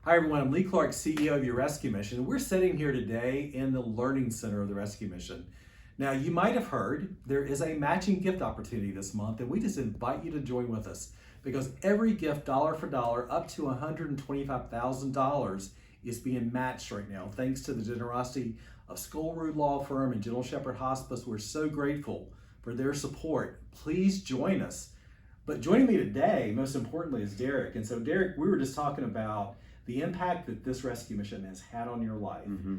Hi everyone, I'm Lee Clark, CEO of your Rescue Mission. We're sitting here today in the Learning Center of the Rescue Mission. Now, you might have heard there is a matching gift opportunity this month, and we just invite you to join with us because every gift, dollar for dollar, up to $125,000 is being matched right now. Thanks to the generosity of Skullroot Law Firm and General Shepherd Hospice, we're so grateful for their support. Please join us. But joining me today, most importantly, is Derek. And so, Derek, we were just talking about the impact that this rescue mission has had on your life. Mm-hmm.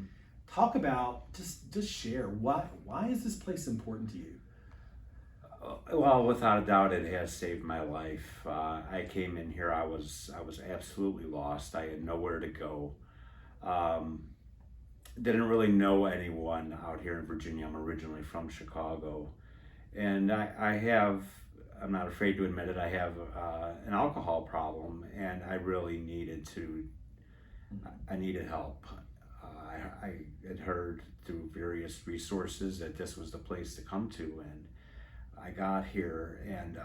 Talk about, just share, why is this place important to you? Well, without a doubt, it has saved my life. I came in here, I was absolutely lost. I had nowhere to go. Didn't really know anyone out here in Virginia. I'm originally from Chicago. And I'm not afraid to admit it, I have an alcohol problem, and I really I needed help. I had heard through various resources that this was the place to come to, and I got here and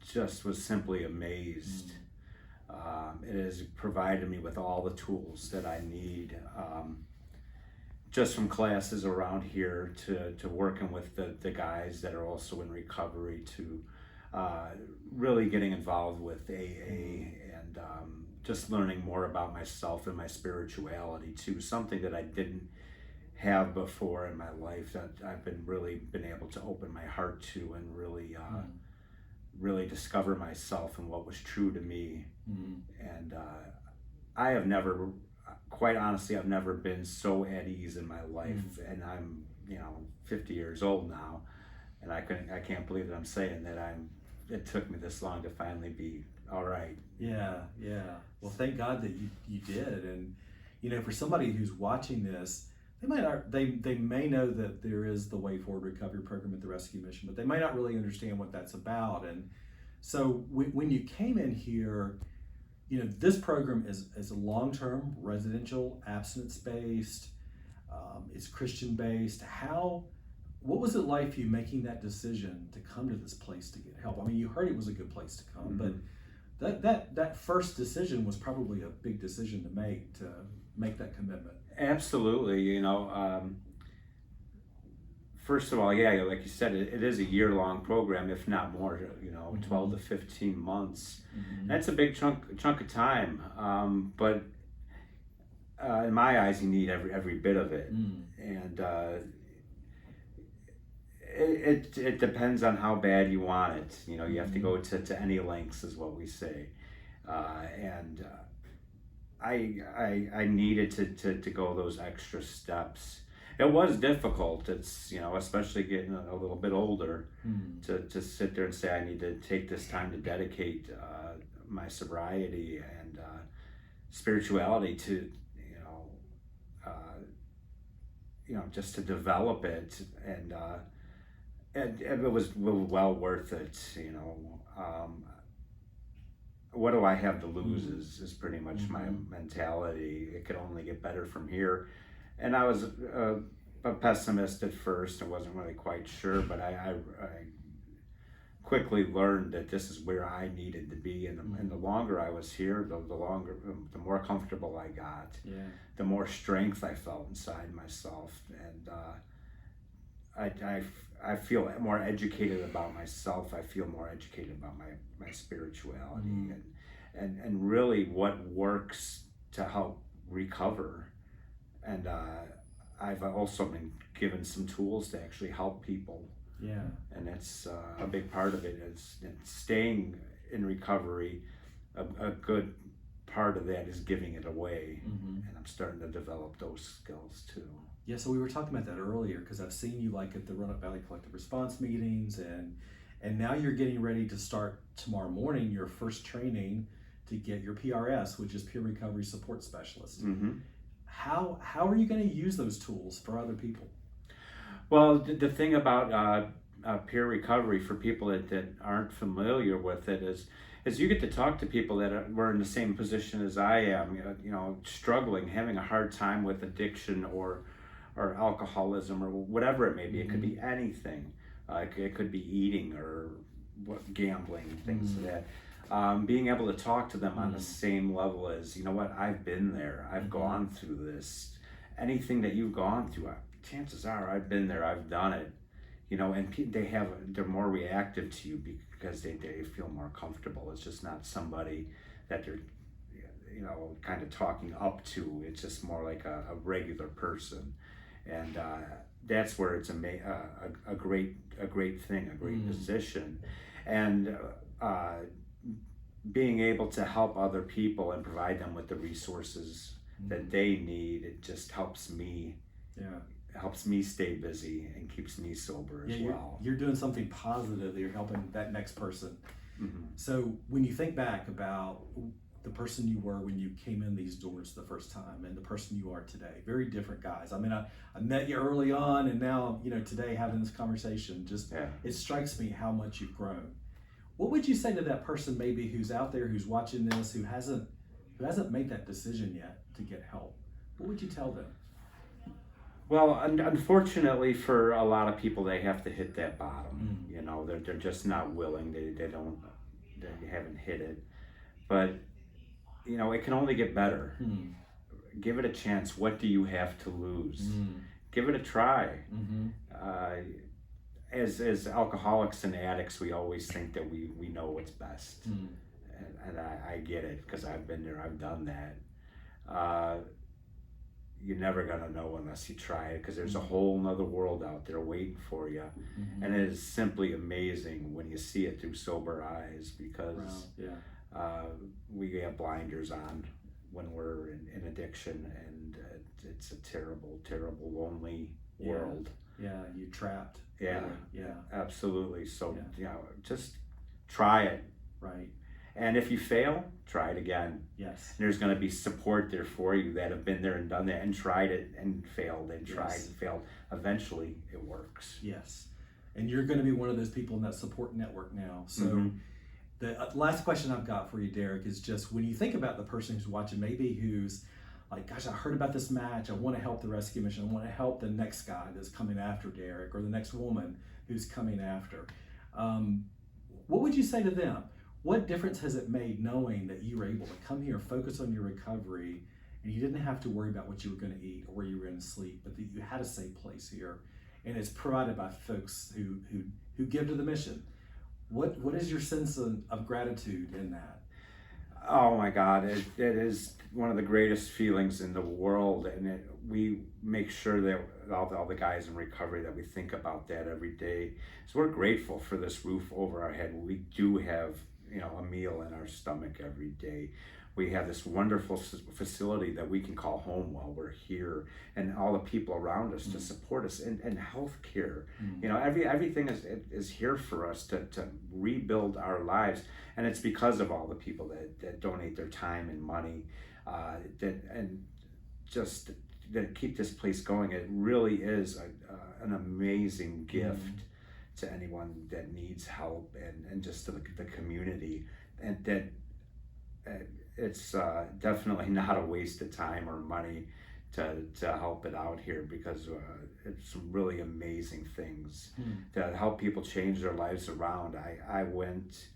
just was simply amazed. It has provided me with all the tools that I need, just from classes around here to working with the guys that are also in recovery, to really getting involved with AA, and just learning more about myself and my spirituality too, something that I didn't have before in my life, that I've been able to open my heart to, and really discover myself and what was true to me. And I have never, quite honestly, I've never been so at ease in my life. And I'm 50 years old now, and I can't believe that I'm saying that it took me this long to finally be all right. Yeah. Well, thank God that you did. And for somebody who's watching this, they may know that there is the Way Forward Recovery Program at the Rescue Mission, but they may not really understand what that's about. And so when you came in here, this program is a long-term residential, abstinence-based, it's Christian-based. What was it like for you making that decision to come to this place to get help? I mean, you heard it was a good place to come, but that first decision was probably a big decision to make that commitment. Absolutely. First of all, yeah, like you said, it is a year-long program, if not more. 12 to 15 months. That's a big chunk of time. But in my eyes, you need every bit of it. And it depends on how bad you want it. You have to go to any lengths, is what we say. And I needed to go those extra steps. It was difficult. It's especially getting a little bit older, to sit there and say I need to take this time to dedicate my sobriety and spirituality to just to develop it, and it was well worth it. What do I have to lose is pretty much my mentality. It could only get better from here. And I was a pessimist at first. I wasn't really quite sure, but I quickly learned that this is where I needed to be. And the longer I was here, the more comfortable I got. Yeah. The more strength I felt inside myself, and I feel more educated about myself. I feel more educated about my spirituality, and really what works to help recover. And I've also been given some tools to actually help people. Yeah. And that's a big part of it, is staying in recovery. A good part of that is giving it away. And I'm starting to develop those skills too. Yeah, so we were talking about that earlier, because I've seen you at the Roanoke Valley Collective Response meetings, and now you're getting ready to start tomorrow morning your first training to get your PRS, which is Peer Recovery Support Specialist. How are you going to use those tools for other people? Well, the thing about peer recovery, for people that aren't familiar with it, is you get to talk to people that were in the same position as I am, struggling, having a hard time with addiction or alcoholism or whatever it may be. It could be anything. It could be eating or gambling, things like that. being able to talk to them on the same level as, you know what, I've been there, I've gone through this. Anything that you've gone through, chances are I've been there, I've done it. You know, and they're more reactive to you because they feel more comfortable. It's just not somebody that they're, you know, kind of talking up to. It's just more like a regular person, and that's where it's a great thing, a great position, and being able to help other people and provide them with the resources that they need. It just helps me. Yeah. Helps me stay busy and keeps me sober as well. You're doing something positive that you're helping that next person. So when you think back about the person you were when you came in these doors the first time and the person you are today, very different guys. I mean, I met you early on, and now, you know, today having this conversation, just it strikes me how much you've grown. What would you say to that person maybe who's out there, who's watching this, who hasn't made that decision yet to get help? What would you tell them? Well, unfortunately for a lot of people, they have to hit that bottom. You know, they're just not willing. They haven't hit it. But, you know, it can only get better. Give it a chance. What do you have to lose? Give it a try. As alcoholics and addicts, we always think that we know what's best. And I get it, because I've been there, I've done that. You're never gonna know unless you try it, because there's a whole nother world out there waiting for you. And it is simply amazing when you see it through sober eyes, because we have blinders on when we're in addiction, and it's a terrible, terrible, lonely world. Yeah, you're trapped. Yeah, really. Yeah, absolutely. So, you know, just try it. Right. And if you fail, try it again. Yes. There's going to be support there for you that have been there and done that and tried it and failed and tried and failed. Eventually, it works. Yes. And you're going to be one of those people in that support network now. So the last question I've got for you, Derek, is just when you think about the person who's watching, maybe who's like, gosh, I heard about this match. I want to help the rescue mission. I want to help the next guy that's coming after Derek, or the next woman who's coming after. What would you say to them? What difference has it made knowing that you were able to come here, focus on your recovery, and you didn't have to worry about what you were going to eat or where you were going to sleep, but that you had a safe place here, and it's provided by folks who give to the mission? What is your sense of gratitude in that? Oh my God, it is one of the greatest feelings in the world, and we make sure that all the guys in recovery, that we think about that every day. So we're grateful for this roof over our head. We do have, you know, a meal in our stomach every day. We have this wonderful facility that we can call home while we're here, and all the people around us to support us, and healthcare. You know, everything is here for us to rebuild our lives, and it's because of all the people that donate their time and money, that keep this place going. It really is an amazing gift to anyone that needs help, and just to the community, and that it's definitely not a waste of time or money to help it out here, because it's some really amazing things to help people change their lives around. I went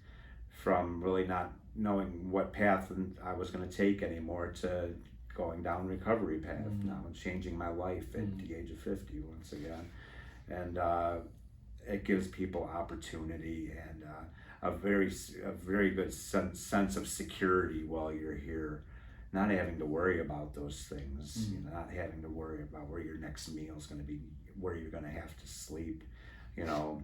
from really not knowing what path I was going to take anymore to going down recovery path now, and changing my life at the age of 50 once again. And it gives people opportunity and a very good sense of security while you're here, not having to worry about those things, you know, not having to worry about where your next meal is going to be, where you're going to have to sleep, you know,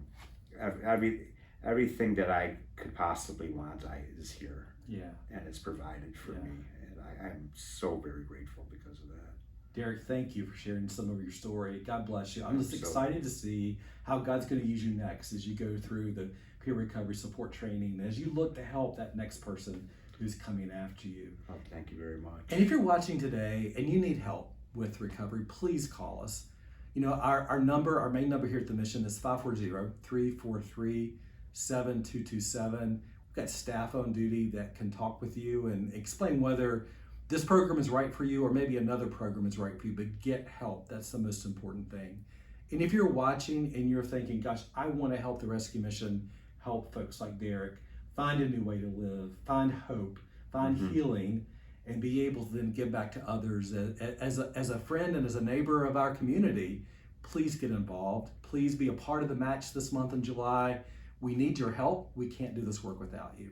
everything that I could possibly want is here. Yeah. And it's provided for me, and I'm so very grateful because of that. Derek, thank you for sharing some of your story. God bless you. I'm just excited to see how God's going to use you next as you go through the peer recovery support training, as you look to help that next person who's coming after you. Oh, thank you very much. And if you're watching today and you need help with recovery, please call us. You know, our main number here at the mission is 540-343-7227. We've got staff on duty that can talk with you and explain whether this program is right for you, or maybe another program is right for you, but get help. That's the most important thing. And if you're watching and you're thinking, gosh, I want to help the rescue mission, help folks like Derek, find a new way to live, find hope, find healing, and be able to then give back to others as a friend and as a neighbor of our community. Please get involved. Please be a part of the match this month in July. We need your help. We can't do this work without you.